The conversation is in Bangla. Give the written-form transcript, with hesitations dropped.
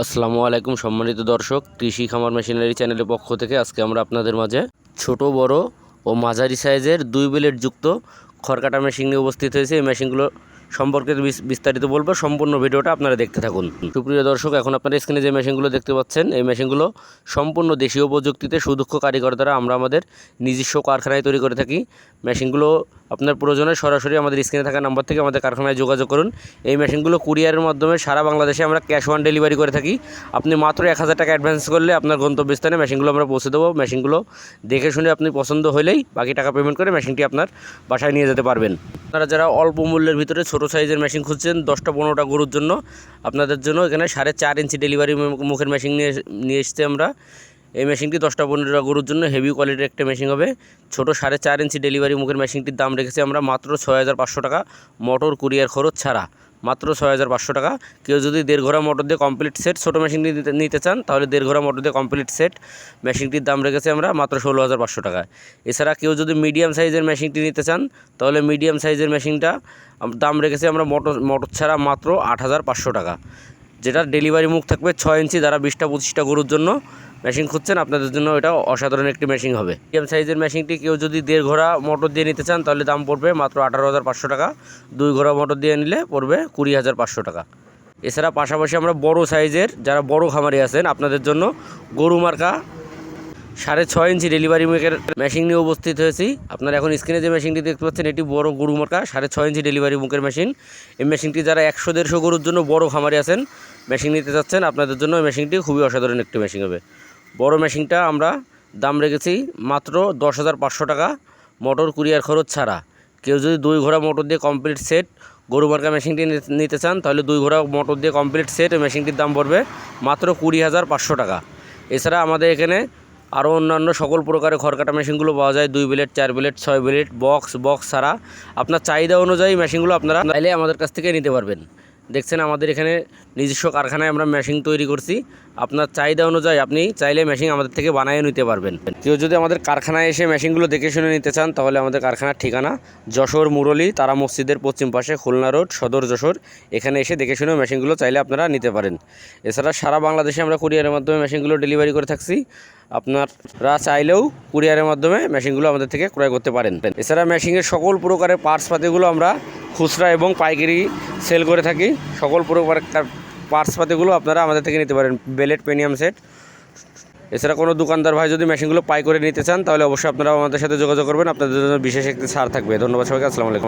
আসসালামু আলাইকুম সম্মানিত দর্শক, কৃষি খামার মেশিনারি চ্যানেলের পক্ষ থেকে আজকে আমরা আপনাদের মাঝে ছোট বড় ও মাঝারি সাইজের 2 ব্লেড যুক্ত খড় কাটা মেশিন নিয়ে উপস্থিত হয়েছে। এই মেশিনগুলো সম্পর্কে বিস্তারিত বলবো, সম্পূর্ণ ভিডিওটা আপনারা দেখতে থাকুন। সুপ্রিয় দর্শক, এখন আপনারা স্ক্রিনে যে মেশিনগুলো দেখতে পাচ্ছেন, এই মেশিনগুলো সম্পূর্ণ দেশীয় প্রযুক্তিতে সুদক্ষ কারিগর দ্বারা আমরা আমাদের নিজস্ব কারখানায় তৈরি করে থাকি। মেশিনগুলো আপনার প্রয়োজনে সরাসরি আমাদের স্ক্রিনে থাকা নাম্বার থেকে আমাদের কারখানায় যোগাযোগ করুন। এই মেশিনগুলো কুরিয়ারের মাধ্যমে সারা বাংলাদেশে আমরা ক্যাশ অন ডেলিভারি করে থাকি। আপনি মাত্র 1000 টাকা অ্যাডভান্স করলে আপনার গন্তব্যস্থানে মেশিনগুলো আমরা পৌঁছে দেবো। মেশিনগুলো দেখে শুনে আপনি পছন্দ হলেই বাকি টাকা পেমেন্ট করে মেশিনটি আপনার বাসায় নিয়ে যেতে পারবেন। আপনারা যারা অল্প মূল্যের ভিতরে ছোট সাইজের মেশিন খুঁজছেন 10-15টা গরুর জন্য, আপনাদের জন্য এখানে 4.5 ইঞ্চি ডেলিভারি মুখের মেশিন নিয়ে এসেছি আমরা। এই মেশিনটি 10-15টা গরুর জন্য হেভি কোয়ালিটির একটা মেশিন হবে। ছোটো 4.5 ইঞ্চি ডেলিভারি মুখের মেশিনটির দাম রেখেছি আমরা মাত্র 6500 টাকা, মোটর কুরিয়ার খরচ ছাড়া মাত্র 6500 টাকা। কেউ যদি 1.5 ঘোড়া মোটর দিয়ে কমপ্লিট সেট ছোটো মেশিনটি নিতে চান, তাহলে 1.5 ঘোড়া মোটর দিয়ে কমপ্লিট সেট মেশিনটির দাম রেখেছি আমরা মাত্র 16500 টাকা। এছাড়া কেউ যদি মিডিয়াম সাইজের মেশিনটি নিতে চান, তাহলে মিডিয়াম সাইজের মেশিনটা দাম রেখেছি আমরা মোটর ছাড়া মাত্র 8500 টাকা, যেটা ডেলিভারি মুখ থাকবে 6 ইঞ্চি। যারা 20-25টা গরুর জন্য মেশিন খুঁজছেন, আপনাদের জন্য এটা অসাধারণ একটি মেশিন হবে। মিডিয়াম সাইজের মেশিনটি কেউ যদি 1.5 ঘোড়া মোটর দিয়ে নিতে চান, তাহলে দাম পড়বে মাত্র 18500 টাকা। 2 ঘোড়া মোটর দিয়ে নিলে পড়বে 20500 টাকা। এছাড়া পাশাপাশি আমরা বড় সাইজের, যারা বড় খামারি আছেন, আপনাদের জন্য গরু মার্কা 6.5 ইঞ্চি ডেলিভারি মুখের মেশিন নিয়ে উপস্থিত হয়েছি। আপনারা এখন স্ক্রিনে যে মেশিনটি দেখতে পাচ্ছেন, এটি বড় গরু মার্কা 6.5 ইঞ্চি ডেলিভারি মুখের মেশিন। এই মেশিনটি যারা 100-150 গরুর জন্য বড় খামারি আছেন, মেশিন নিতে চাচ্ছেন, আপনাদের জন্য এই মেশিনটি খুবই অসাধারণ একটি মেশিন হবে। বড় মেশিনটা আমরা দাম রেখেছি মাত্র 10,500 টাকা, মোটর কুরিয়ার খরচ ছাড়া। কেউ যদি 2 ঘোড়া মোটর দিয়ে কমপ্লিট সেট গরু মার্কা মেশিনটি নিতে চান, তাহলে 2 ঘোড়া মোটর দিয়ে কমপ্লিট সেট মেশিনটির দাম পড়বে মাত্র 20,500 টাকা। এছাড়া আমাদের এখানে আরও অন্যান্য সকল প্রকারের খড় কাটা মেশিনগুলো পাওয়া যায়। 2 ব্লেড, 4 ব্লেড, 6 ব্লেড, বক্স ছাড়া আপনার চাহিদা অনুযায়ী মেশিনগুলো আপনারা চাইলে আমাদের কাছ থেকে নিতে পারবেন। দেখছেন আমাদের এখানে নিজস্ব কারখানায় আমরা মেশিন তৈরি করছি। আপনার চাহিদা অনুযায়ী আপনি চাইলে মেশিন আমাদের থেকে বানিয়ে নিতে পারবেন। কেউ যদি আমাদের কারখানায় এসে মেশিনগুলো দেখে শুনে নিতে চান, তাহলে আমাদের কারখানার ঠিকানা যশোর মুরলী তারা মসজিদের পশ্চিম পাশে, খুলনা রোড, সদর যশোর। এখানে এসে দেখে শুনে মেশিনগুলো চাইলে আপনারা নিতে পারেন। এছাড়া সারা বাংলাদেশে আমরা কুরিয়ারের মাধ্যমে মেশিনগুলো ডেলিভারি করে থাকছি। আপনারা চাইলেও কুরিয়ারের মাধ্যমে মেশিনগুলো আমাদের থেকে ক্রয় করতে পারেন। এছাড়া মেশিনের সকল প্রকারের পার্টস পাতিগুলো আমরা খুচরা এবং পাইকারি সেল করে থাকি। সকল প্রকার পার্টস পাতিগুলো আপনারা আমাদের থেকে নিতে পারেন, বেলেট, পেনিয়াম সেট। এছাড়া কোনো দোকানদার ভাই যদি মেশিনগুলো পাই করে নিতে চান, তাহলে অবশ্যই আপনারা আমাদের সাথে যোগাযোগ করবেন, আপনাদের জন্য বিশেষ একটি ছাড় থাকবে। ধন্যবাদ সবাইকে, আসসালামু আলাইকুম।